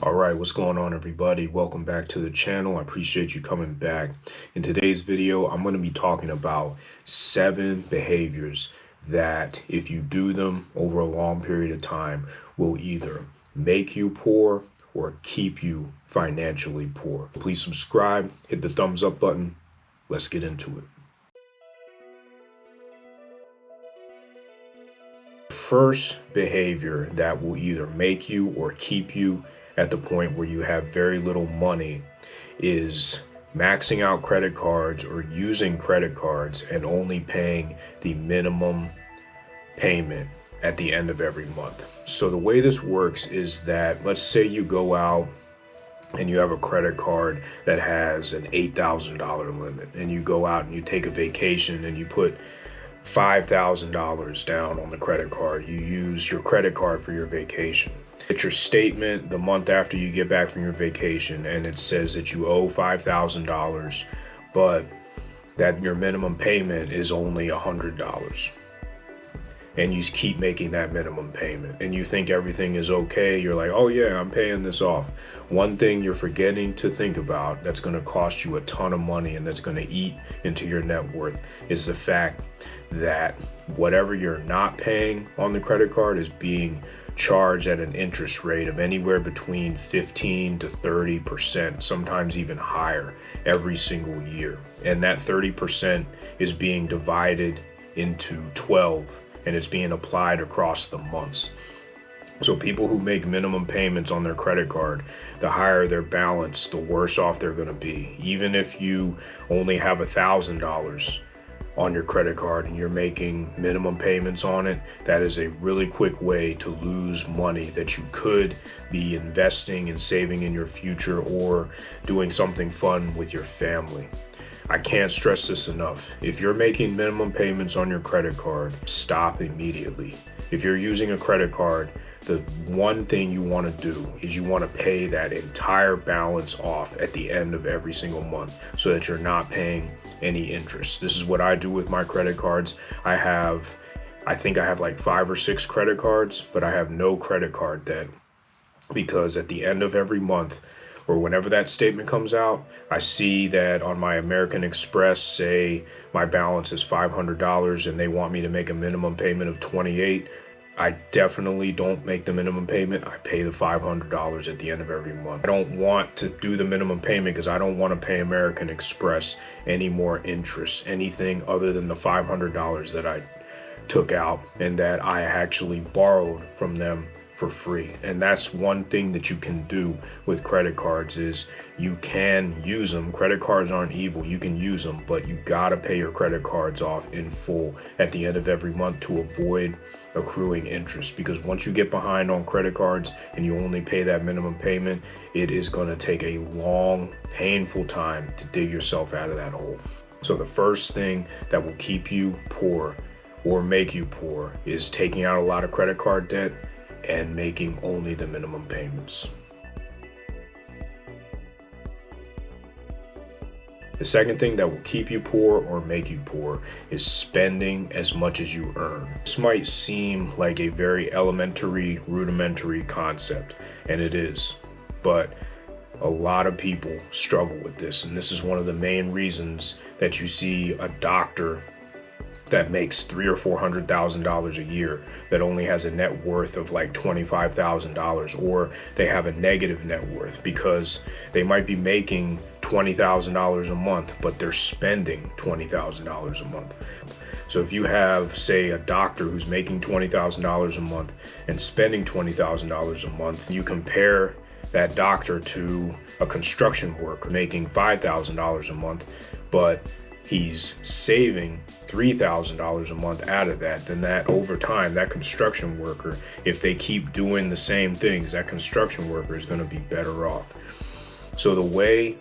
All right, what's going on, everybody? Welcome back to the channel. I appreciate you coming back. In today's video, I'm going to be talking about 7 behaviors that, if you do them over a long period of time, will either make you poor or keep you financially poor. Please subscribe, hit the thumbs up button. Let's get into it. First behavior that will either make you or keep you at the point where you have very little money is maxing out credit cards or using credit cards and only paying the minimum payment at the end of every month. So the way this works is that, let's say you go out and you have a credit card that has an $8,000 limit, and you go out and you take a vacation and you put $5,000 down on the credit card. You use your credit card for your vacation. Get your statement the month after you get back from your vacation, and it says that you owe $5,000, but that your minimum payment is only $100. And you keep making that minimum payment, and you think everything is okay. You're like, oh yeah, I'm paying this off. One thing you're forgetting to think about that's going to cost you a ton of money and that's going to eat into your net worth is the fact that whatever you're not paying on the credit card is being charged at an interest rate of anywhere between 15 to 30%, sometimes even higher, every single year. And that 30% is being divided into 12, and it's being applied across the months. So people who make minimum payments on their credit card, the higher their balance, the worse off they're going to be. Even if you only have $1,000 on your credit card and you're making minimum payments on it, that is a really quick way to lose money that you could be investing and saving in your future or doing something fun with your family. I can't stress this enough. If you're making minimum payments on your credit card, stop immediately. If you're using a credit card, the one thing you want to do is you want to pay that entire balance off at the end of every single month so that you're not paying any interest. This is what I do with my credit cards. I think I have like 5 or 6 credit cards, but I have no credit card debt, because at the end of every month, or whenever that statement comes out, I see that on my American Express, say my balance is $500 and they want me to make a minimum payment of $28. I definitely don't make the minimum payment. I pay the $500 at the end of every month. I don't want to do the minimum payment because I don't want to pay American Express any more interest, anything other than the $500 that I took out and that I actually borrowed from them for free. And that's one thing that you can do with credit cards is you can use them. Credit cards aren't evil. You can use them, but you gotta pay your credit cards off in full at the end of every month to avoid accruing interest, because once you get behind on credit cards and you only pay that minimum payment, it is going to take a long, painful time to dig yourself out of that hole. So the first thing that will keep you poor or make you poor is taking out a lot of credit card debt and making only the minimum payments. The second thing that will keep you poor or make you poor is spending as much as you earn. This might seem like a very elementary, rudimentary concept, and it is, but a lot of people struggle with this, and this is one of the main reasons that you see a doctor that makes $300,000 or $400,000 a year that only has a net worth of like $25,000, or they have a negative net worth because they might be making $20,000 a month, but they're spending $20,000 a month. So if you have, say, a doctor who's making $20,000 a month and spending $20,000 a month, you compare that doctor to a construction worker making $5,000 a month, but he's saving $3,000 a month out of that, then that over time, that construction worker, if they keep doing the same things, that construction worker is going to be better off. So the way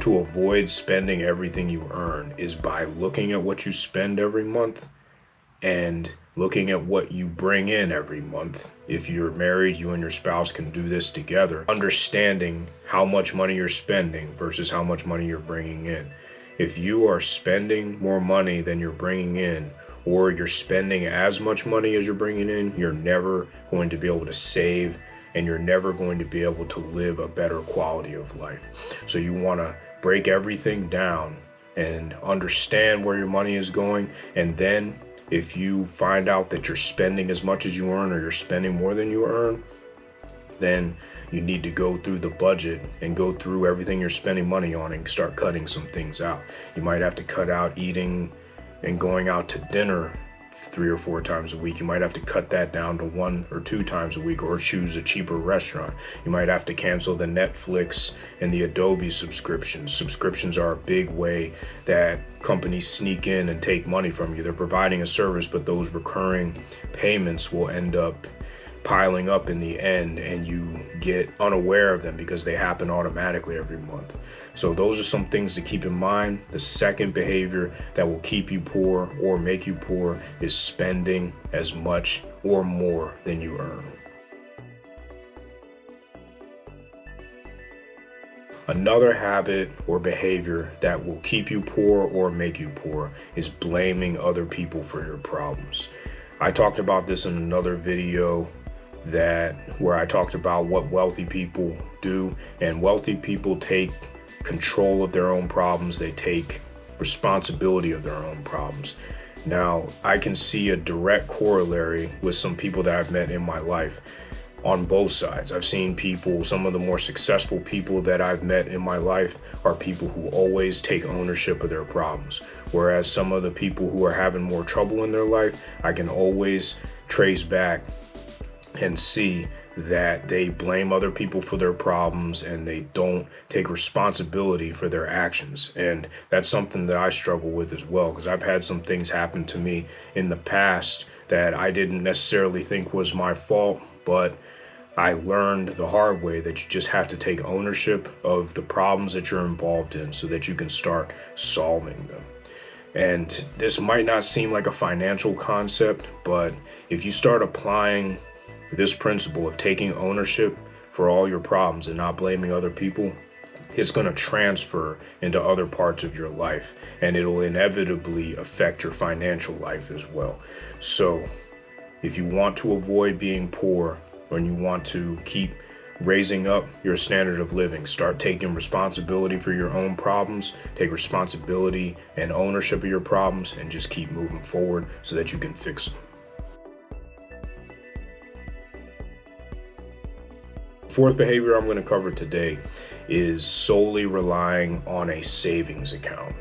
to avoid spending everything you earn is by looking at what you spend every month and looking at what you bring in every month. If you're married, you and your spouse can do this together, understanding how much money you're spending versus how much money you're bringing in. If you are spending more money than you're bringing in, or you're spending as much money as you're bringing in, you're never going to be able to save and you're never going to be able to live a better quality of life. So you want to break everything down and understand where your money is going. And then if you find out that you're spending as much as you earn, or you're spending more than you earn, then you need to go through the budget and go through everything you're spending money on and start cutting some things out. You might have to cut out eating and going out to dinner 3 or 4 times a week. You might have to cut that down to 1 or 2 times a week, or choose a cheaper restaurant. You might have to cancel the Netflix and the Adobe subscriptions. Subscriptions are a big way that companies sneak in and take money from you. They're providing a service, but those recurring payments will end up piling up in the end, and you get unaware of them because they happen automatically every month. So those are some things to keep in mind. The second behavior that will keep you poor or make you poor is spending as much or more than you earn. Another habit or behavior that will keep you poor or make you poor is blaming other people for your problems. I talked about this in another video where I talked about what wealthy people do, and wealthy people take control of their own problems. They take responsibility of their own problems. Now, I can see a direct corollary with some people that I've met in my life on both sides. I've seen people, some of the more successful people that I've met in my life are people who always take ownership of their problems. Whereas some of the people who are having more trouble in their life, I can always trace back and see that they blame other people for their problems and they don't take responsibility for their actions. And that's something that I struggle with as well, because I've had some things happen to me in the past that I didn't necessarily think was my fault, but I learned the hard way that you just have to take ownership of the problems that you're involved in so that you can start solving them. And this might not seem like a financial concept, but if you start applying this principle of taking ownership for all your problems and not blaming other people, it's going to transfer into other parts of your life, and it'll inevitably affect your financial life as well. So if you want to avoid being poor, and you want to keep raising up your standard of living, start taking responsibility for your own problems, take responsibility and ownership of your problems, and just keep moving forward so that you can fix them. Fourth behavior I'm going to cover today is solely relying on a savings account.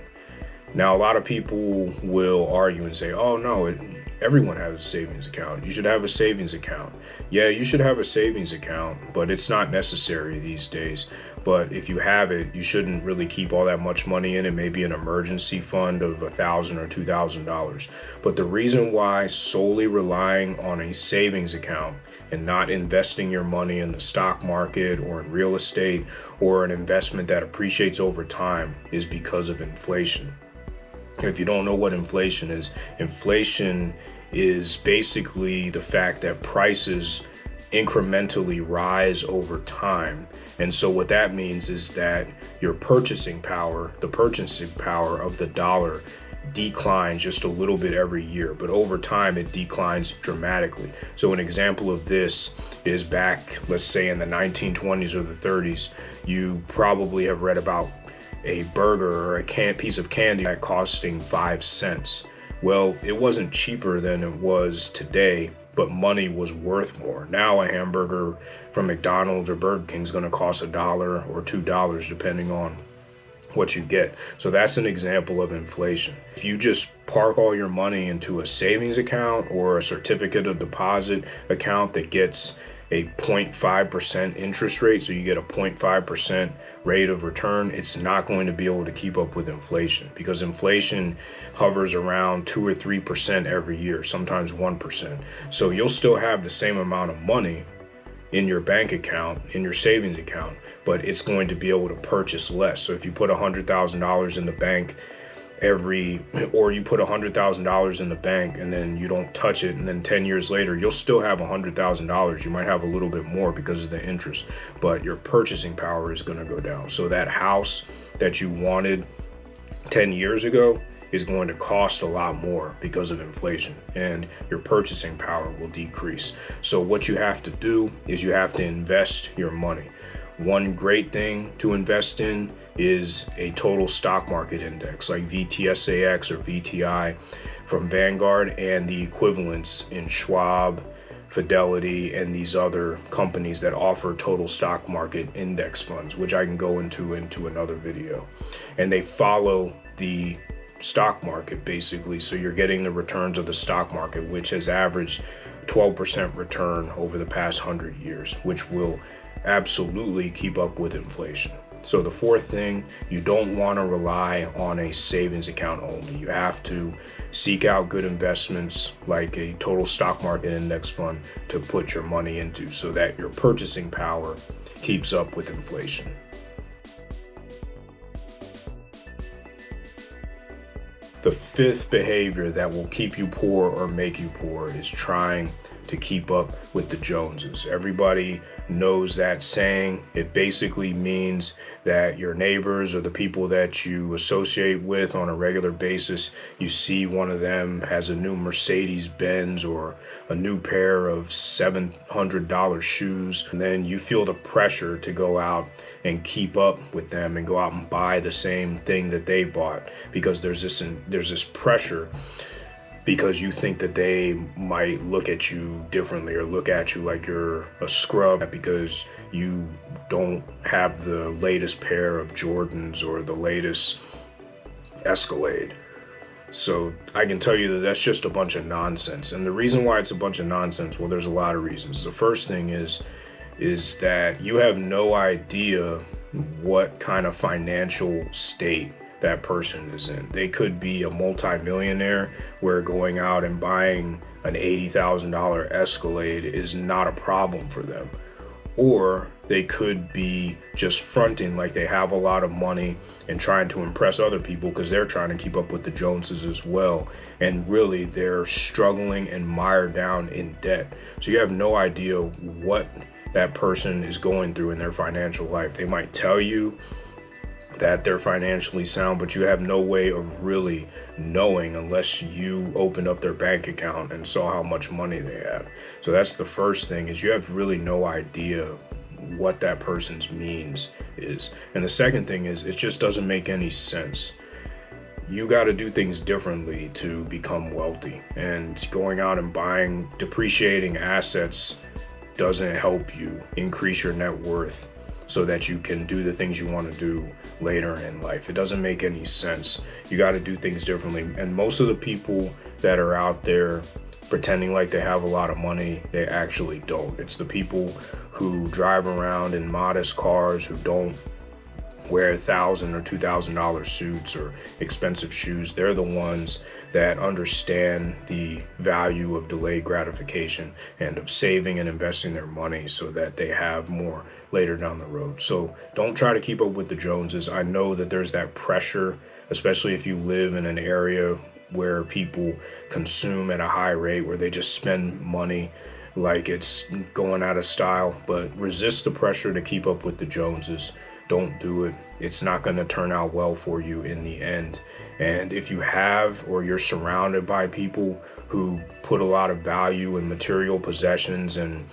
Now, a lot of people will argue and say, oh no, everyone has a savings account. You should have a savings account. Yeah, you should have a savings account, but it's not necessary these days. But if you have it, you shouldn't really keep all that much money in it, maybe an emergency fund of $1,000 or $2,000. But the reason why solely relying on a savings account and not investing your money in the stock market or in real estate or an investment that appreciates over time is because of inflation. If you don't know what inflation is basically the fact that prices incrementally rise over time. And so what that means is that your purchasing power, the purchasing power of the dollar, declines just a little bit every year, but over time it declines dramatically. So an example of this is back, let's say in the 1920s or the 30s, you probably have read about a burger or a piece of candy that costing 5 cents. Well, it wasn't cheaper than it was today, but money was worth more. Now a hamburger from McDonald's or Burger King is going to cost $1 or $2 depending on what you get. So that's an example of inflation. If you just park all your money into a savings account or a certificate of deposit account that gets a 0.5% interest rate, so you get a 0.5% rate of return, it's not going to be able to keep up with inflation, because inflation hovers around 2 or 3% every year, sometimes 1%. So you'll still have the same amount of money in your bank account, in your savings account, but it's going to be able to purchase less. So if you put $100,000 in the bank or you put $100,000 in the bank and then you don't touch it, and then 10 years later, you'll still have $100,000. You might have a little bit more because of the interest, but your purchasing power is going to go down. So that house that you wanted 10 years ago is going to cost a lot more because of inflation, and your purchasing power will decrease. So what you have to do is you have to invest your money. One great thing to invest in is a total stock market index like VTSAX or VTI from Vanguard, and the equivalents in Schwab, Fidelity, and these other companies that offer total stock market index funds, which I can go into another video. And they follow the stock market basically, so you're getting the returns of the stock market, which has averaged 12% return over the past 100 years, which will absolutely keep up with inflation. So the fourth thing, you don't want to rely on a savings account only. You have to seek out good investments like a total stock market index fund to put your money into so that your purchasing power keeps up with inflation. The fifth behavior that will keep you poor or make you poor is trying to keep up with the Joneses. Everybody knows that saying. It basically means that your neighbors or the people that you associate with on a regular basis, you see one of them has a new Mercedes Benz or a new pair of $700 shoes, and then you feel the pressure to go out and keep up with them and go out and buy the same thing that they bought, because there's this pressure, because you think that they might look at you differently or look at you like you're a scrub because you don't have the latest pair of Jordans or the latest Escalade. So I can tell you that that's just a bunch of nonsense. And the reason why it's a bunch of nonsense, well, there's a lot of reasons. The first thing is that you have no idea what kind of financial state that person is in. They could be a multi-millionaire where going out and buying an $80,000 Escalade is not a problem for them. Or they could be just fronting like they have a lot of money and trying to impress other people because they're trying to keep up with the Joneses as well. And really they're struggling and mired down in debt. So you have no idea what that person is going through in their financial life. They might tell you that they're financially sound, but you have no way of really knowing unless you opened up their bank account and saw how much money they have. So that's the first thing, is you have really no idea what that person's means is. And the second thing is, it just doesn't make any sense. You got to do things differently to become wealthy, and going out and buying depreciating assets doesn't help you increase your net worth so that you can do the things you want to do later in life. It doesn't make any sense. You got to do things differently. And most of the people that are out there pretending like they have a lot of money, they actually don't. It's the people who drive around in modest cars, who don't wear $1,000 or $2,000 suits or expensive shoes. They're the ones that understand the value of delayed gratification and of saving and investing their money so that they have more later down the road. So don't try to keep up with the Joneses. I know that there's that pressure, especially if you live in an area where people consume at a high rate, where they just spend money like it's going out of style. But resist the pressure to keep up with the Joneses. Don't do it. It's not going to turn out well for you in the end. And if you have, or you're surrounded by people who put a lot of value in material possessions and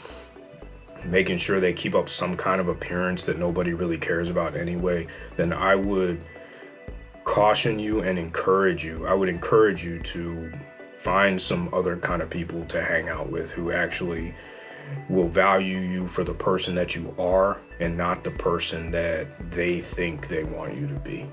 making sure they keep up some kind of appearance that nobody really cares about anyway, then I would caution you and encourage you. I would encourage you to find some other kind of people to hang out with who actually will value you for the person that you are and not the person that they think they want you to be.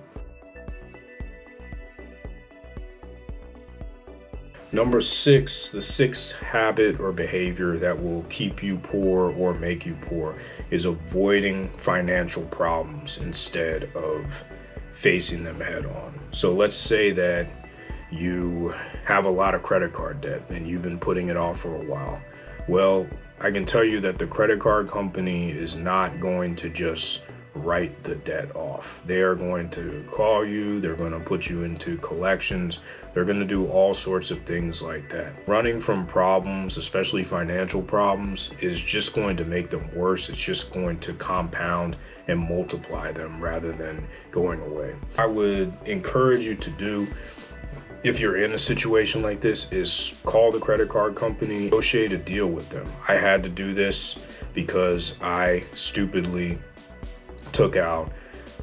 Number 6, the sixth habit or behavior that will keep you poor or make you poor is avoiding financial problems instead of facing them head on. So let's say that you have a lot of credit card debt and you've been putting it off for a while. Well, I can tell you that the credit card company is not going to just write the debt off. They are going to call you, they're going to put you into collections, they're going to do all sorts of things like that. Running from problems, especially financial problems, is just going to make them worse. It's just going to compound and multiply them rather than going away. I would encourage you to do if you're in a situation like this, is call the credit card company, negotiate a deal with them. I had to do this because I stupidly took out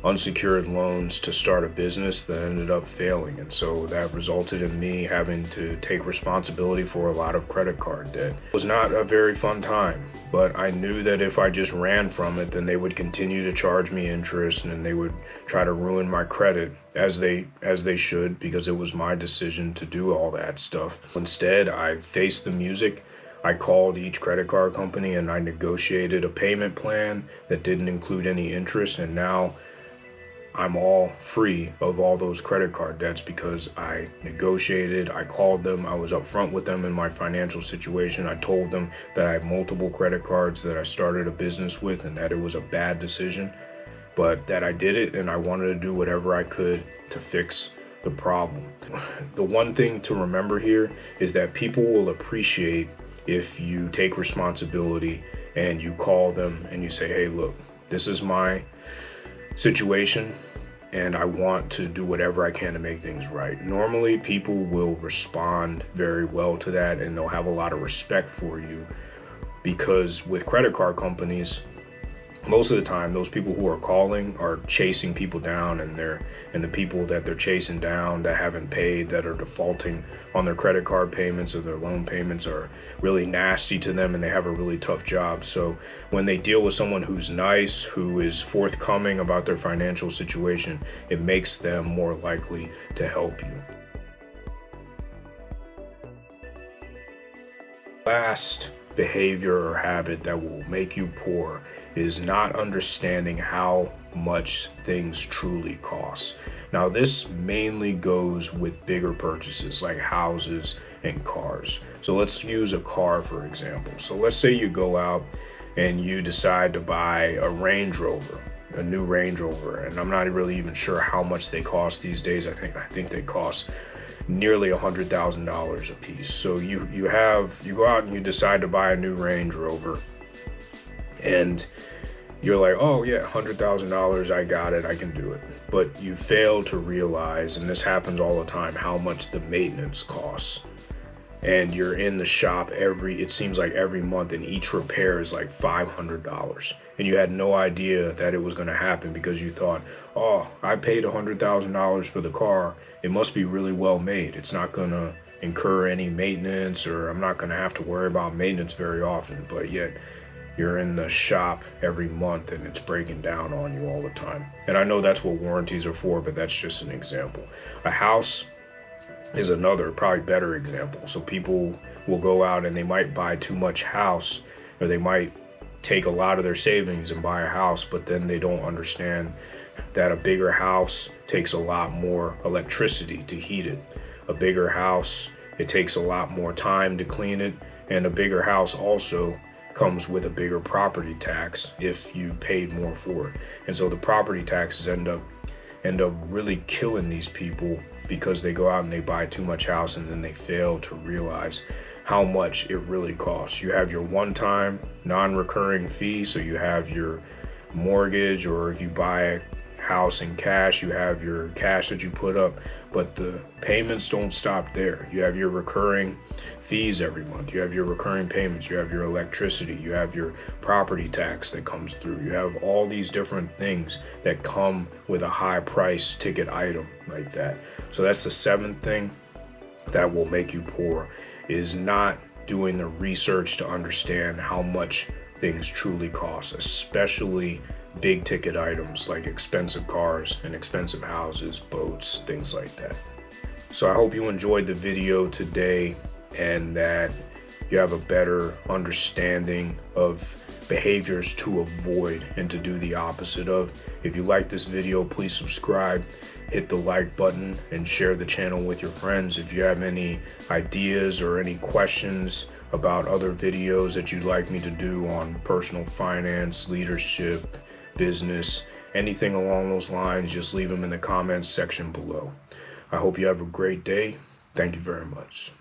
unsecured loans to start a business that ended up failing. And so that resulted in me having to take responsibility for a lot of credit card debt. It was not a very fun time, but I knew that if I just ran from it, then they would continue to charge me interest and they would try to ruin my credit, as they should, because it was my decision to do all that stuff. Instead, I faced the music. I called each credit card company and I negotiated a payment plan that didn't include any interest, and now I'm all free of all those credit card debts because I negotiated, I called them, I was upfront with them in my financial situation. I told them that I have multiple credit cards that I started a business with and that it was a bad decision, but that I did it and I wanted to do whatever I could to fix the problem. The one thing to remember here is that people will appreciate if you take responsibility and you call them and you say, hey, look, this is my situation and I want to do whatever I can to make things right. Normally people will respond very well to that and they'll have a lot of respect for you, because with credit card companies, most of the time those people who are calling are chasing people down, and the people that they're chasing down that haven't paid, that are defaulting on their credit card payments or their loan payments, are really nasty to them and they have a really tough job. So when they deal with someone who's nice, who is forthcoming about their financial situation, it makes them more likely to help you. Last behavior or habit that will make you poor is not understanding how much things truly cost. Now, this mainly goes with bigger purchases like houses and cars. So let's use a car, for example. So let's say you go out and you decide to buy a Range Rover, a new Range Rover, and I'm not really even sure how much they cost these days. I think they cost nearly $100,000 a piece. So you go out and you decide to buy a new Range Rover, and you're like, oh yeah, $100,000, I got it, I can do it. But you fail to realize, and this happens all the time, how much the maintenance costs. And you're in the shop it seems like every month, and each repair is like $500. And you had no idea that it was gonna happen because you thought, oh, I paid $100,000 for the car, it must be really well made. It's not gonna incur any maintenance, or I'm not gonna have to worry about maintenance very often. But yet, you're in the shop every month and it's breaking down on you all the time. And I know that's what warranties are for, but that's just an example. A house is another, probably better example. So people will go out and they might buy too much house, or they might take a lot of their savings and buy a house, but then they don't understand that a bigger house takes a lot more electricity to heat it. A bigger house, it takes a lot more time to clean it, and a bigger house also comes with a bigger property tax if you paid more for it. And so the property taxes end up really killing these people, because they go out and they buy too much house and then they fail to realize how much it really costs. You have your one-time non-recurring fee, so you have your mortgage, or if you buy a house in cash, you have your cash that you put up, but the payments don't stop there. You have your recurring fees every month, you have your recurring payments, you have your electricity, you have your property tax that comes through, you have all these different things that come with a high price ticket item like that. So that's the seventh thing that will make you poor, is not doing the research to understand how much things truly cost, especially big ticket items like expensive cars and expensive houses, boats, things like that. So I hope you enjoyed the video today and that you have a better understanding of behaviors to avoid and to do the opposite of. If you like this video, please subscribe, hit the like button, and share the channel with your friends. If you have any ideas or any questions about other videos that you'd like me to do on personal finance, leadership, business, anything along those lines, just leave them in the comments section below. I hope you have a great day. Thank you very much.